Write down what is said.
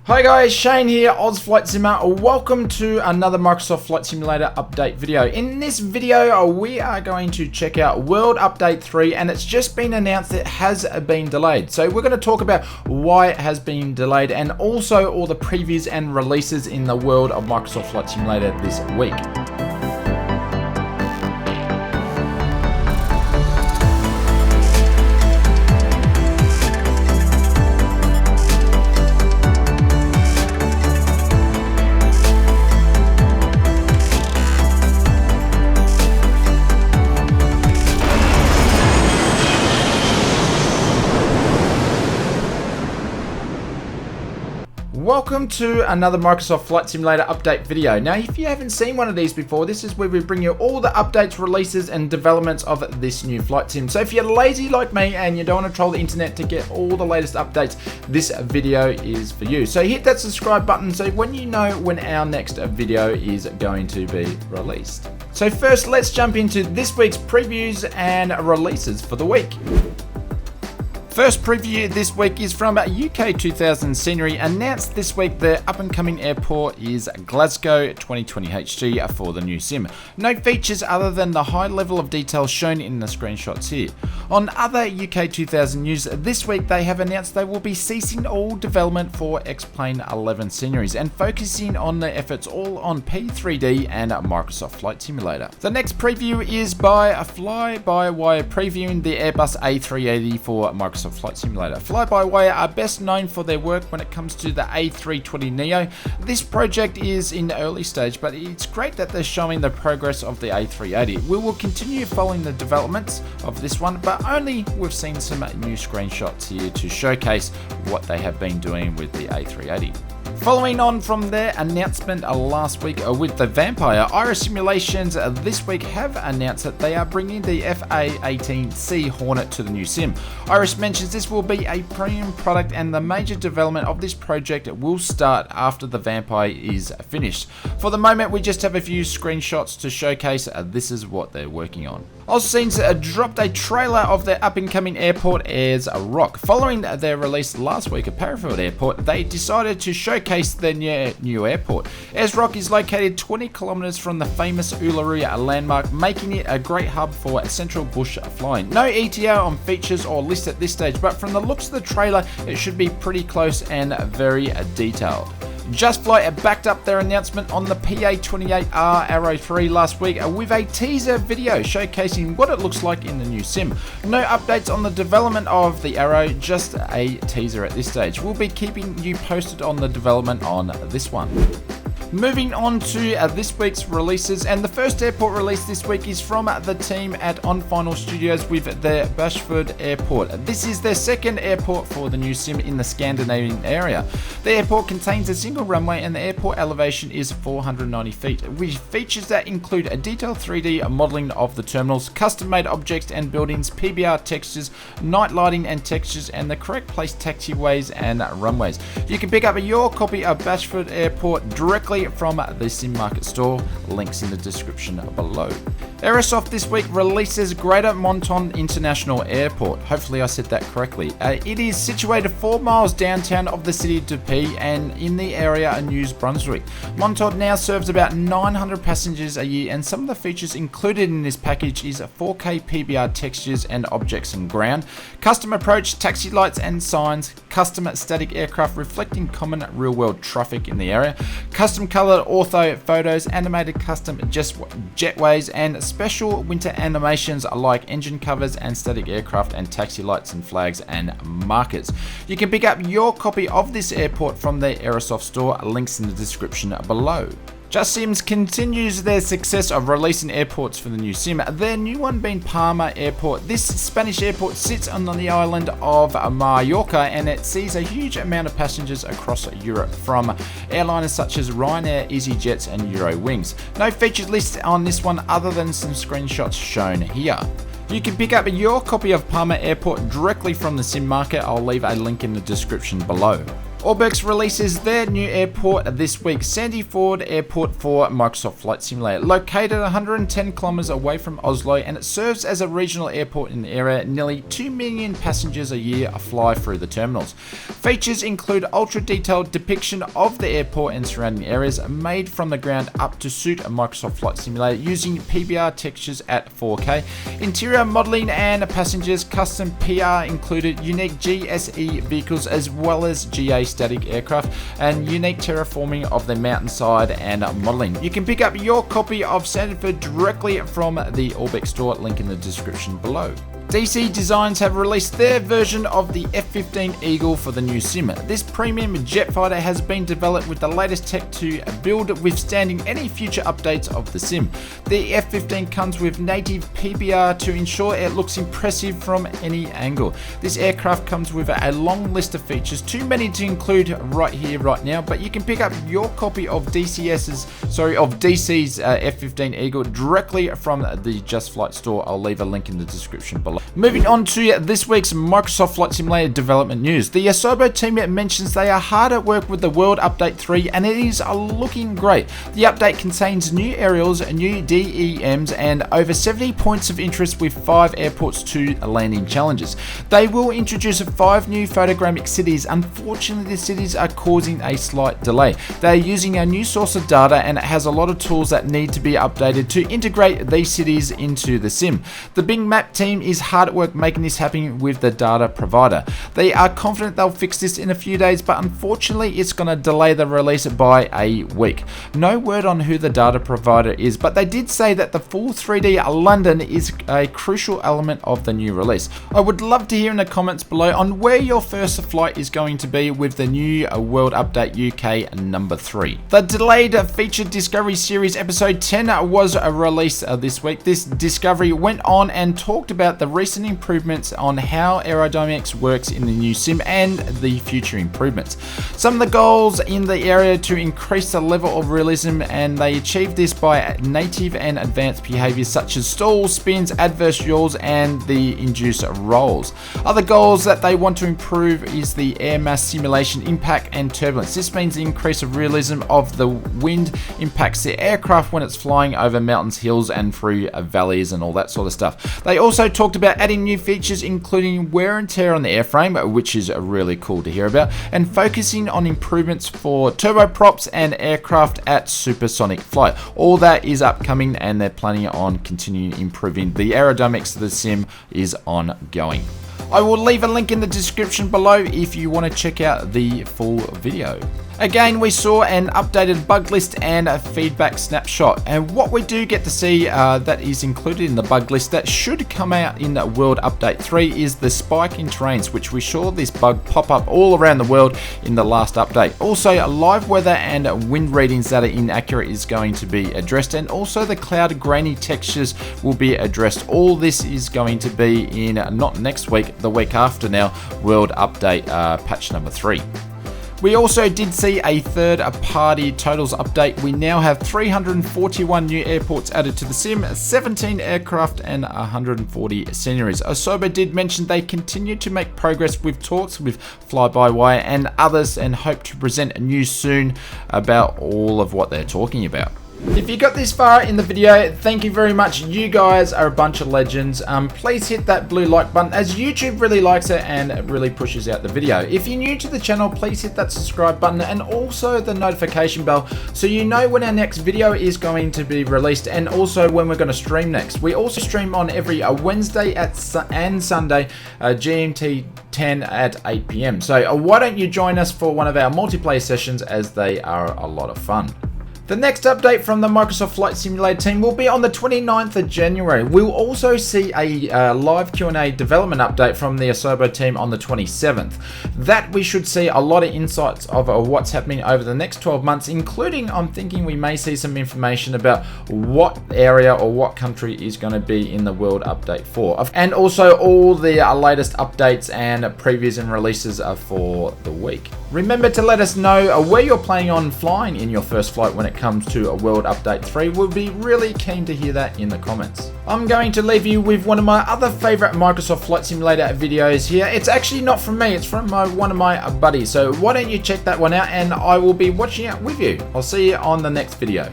Hi guys, Shane here, Oz Flight Simmer. Welcome to another Microsoft Flight Simulator update video. In this video, we are going to check out World Update 3, and it's just been announced it has been delayed. So we're going to talk about why it has been delayed and also all the previews and releases in the world of Microsoft Flight Simulator this week. Welcome to another Microsoft Flight Simulator update video. Now, if you haven't seen one of these before, this is where we bring you all the updates, releases, and developments of this new flight sim. So if you're lazy like me and you don't want to troll the internet to get all the latest updates, this video is for you. So hit that subscribe button so when you know when our next video is going to be released. So first, let's jump into this week's previews and releases for the week. First preview this week is from UK 2000 Scenery. Announced this week the up-and-coming airport is Glasgow 2020 HG for the new sim. No features other than the high level of detail shown in the screenshots here. On other UK 2000 news this week, they have announced they will be ceasing all development for X-Plane 11 Sceneries and focusing on their efforts all on P3D and Microsoft Flight Simulator. The next preview is by Fly-by-Wire previewing the Airbus A380 for Microsoft Flight Simulator. Fly-by-Wire are best known for their work when it comes to the A320neo. This project is in the early stage, but it's great that they're showing the progress of the A380. We will continue following the developments of this one, but only we've seen some new screenshots here to showcase what they have been doing with the A380. Following on from their announcement last week with the Vampire, Iris Simulations this week have announced that they are bringing the FA-18C Hornet to the new sim. Iris mentions this will be a premium product and the major development of this project will start after the Vampire is finished. For the moment, we just have a few screenshots to showcase this is what they're working on. AusScenes dropped a trailer of their up-and-coming airport Ayers Rock. Following their release last week at Parafield Airport, they decided to showcase their new airport. Ayers Rock is located 20 kilometers from the famous Uluru landmark, making it a great hub for central bush flying. No ETA on features or list at this stage, but from the looks of the trailer, it should be pretty close and very detailed. Just Flight backed up their announcement on the PA-28R Arrow 3 last week with a teaser video showcasing what it looks like in the new sim. No updates on the development of the Arrow, just a teaser at this stage. We'll be keeping you posted on the development on this one. Moving on to this week's releases, and the first airport release this week is from the team at On Final Studios with their Bashford Airport. This is their second airport for the new sim in the Scandinavian area. The airport contains a single runway and the airport elevation is 490 feet, with features that include a detailed 3D modeling of the terminals, custom-made objects and buildings, PBR textures, night lighting and textures, and the correct place taxiways and runways. You can pick up your copy of Bashford Airport directly from the Sim Market store, links in the description below. Aerosoft this week releases Greater Monton International Airport. Hopefully I said that correctly. It is situated 4 miles downtown of the city of Dupee and in the area of New Brunswick. Monton now serves about 900 passengers a year, and some of the features included in this package is 4K PBR textures and objects on ground, custom approach, taxi lights and signs, custom static aircraft reflecting common real-world traffic in the area, custom coloured ortho photos, animated custom jetways, and special winter animations like engine covers and static aircraft and taxi lights and flags and markers. You can pick up your copy of this airport from the Aerosoft store, links in the description below. Just Sims continues their success of releasing airports for the new sim, their new one being Palma Airport. This Spanish airport sits on the island of Mallorca and it sees a huge amount of passengers across Europe from airliners such as Ryanair, EasyJet and Eurowings. No features listed on this one other than some screenshots shown here. You can pick up your copy of Palma Airport directly from the Sim Market. I'll leave a link in the description below. Orbx releases their new airport this week, Sandy Ford Airport for Microsoft Flight Simulator. Located 110 kilometers away from Oslo, and it serves as a regional airport in the area. Nearly 2 million passengers a year fly through the terminals. Features include ultra-detailed depiction of the airport and surrounding areas, made from the ground up to suit a Microsoft Flight Simulator using PBR textures at 4K. Interior modeling and passengers custom PR included unique GSE vehicles as well as GA static aircraft and unique terraforming of the mountainside and modeling. You can pick up your copy of Sanford directly from the Orbx store, link in the description below. DC Designs have released their version of the F-15 Eagle for the new sim. This premium jet fighter has been developed with the latest tech to build withstanding any future updates of the sim. The F-15 comes with native PBR to ensure it looks impressive from any angle. This aircraft comes with a long list of features, too many to include right here, right now, but you can pick up your copy of DC's F-15 Eagle directly from the Just Flight store. I'll leave a link in the description below. Moving on to this week's Microsoft Flight Simulator development news. The Asobo team mentions they are hard at work with the World Update 3 and it is looking great. The update contains new aerials, new DEMs and over 70 points of interest with 5 airports to landing challenges. They will introduce 5 new photogrammic cities. Unfortunately, the cities are causing a slight delay. They are using a new source of data and it has a lot of tools that need to be updated to integrate these cities into the sim. The Bing Map team is hard at work making this happen with the data provider. They are confident they'll fix this in a few days, but unfortunately it's going to delay the release by a week. No word on who the data provider is, but they did say that the full 3D London is a crucial element of the new release. I would love to hear in the comments below on where your first flight is going to be with the new World Update UK number 3. The delayed featured Discovery Series episode 10 was released this week. This Discovery went on and talked about the recent improvements on how aerodynamics works in the new sim and the future improvements. Some of the goals in the area to increase the level of realism, and they achieved this by native and advanced behaviors such as stalls, spins, adverse yaws and the induced rolls. Other goals that they want to improve is the air mass simulation, impact and turbulence. This means the increase of realism of the wind impacts the aircraft when it's flying over mountains, hills and through valleys and all that sort of stuff. They also talked about adding new features including wear and tear on the airframe, which is really cool to hear about, and focusing on improvements for turboprops and aircraft at supersonic flight. All that is upcoming and they're planning on continuing improving. The aerodynamics of the sim is ongoing. I will leave a link in the description below if you want to check out the full video. Again, we saw an updated bug list and a feedback snapshot, and what we do get to see that is included in the bug list that should come out in World Update 3 is the spike in terrains, which we saw this bug pop up all around the world in the last update. Also, live weather and wind readings that are inaccurate is going to be addressed, and also the cloud grainy textures will be addressed. All this is going to be in not next week, the week after now, World Update patch number 3. We also did see a third-party totals update. We now have 341 new airports added to the sim, 17 aircraft and 140 sceneries. Asobo did mention they continue to make progress with talks with Fly-by-Wire and others and hope to present news soon about all of what they're talking about. If you got this far in the video, thank you very much. You guys are a bunch of legends. Please hit that blue like button as YouTube really likes it and it really pushes out the video. If you're new to the channel, please hit that subscribe button and also the notification bell so you know when our next video is going to be released and also when we're going to stream next. We also stream on every Wednesday and Sunday, GMT 10 at 8 PM. So why don't you join us for one of our multiplayer sessions, as they are a lot of fun. The next update from the Microsoft Flight Simulator team will be on the 29th of January. We'll also see a live Q&A development update from the Asobo team on the 27th. That we should see a lot of insights of what's happening over the next 12 months, including I'm thinking we may see some information about what area or what country is going to be in the World Update 4. And also all the latest updates and previews and releases for the week. Remember to let us know where you're planning on flying in your first flight when it comes to a World Update 3. We'll be really keen to hear that in the comments. I'm going to leave you with one of my other favorite Microsoft Flight Simulator videos here. It's actually not from me, it's from one of my buddies. So why don't you check that one out, and I will be watching it with you. I'll see you on the next video.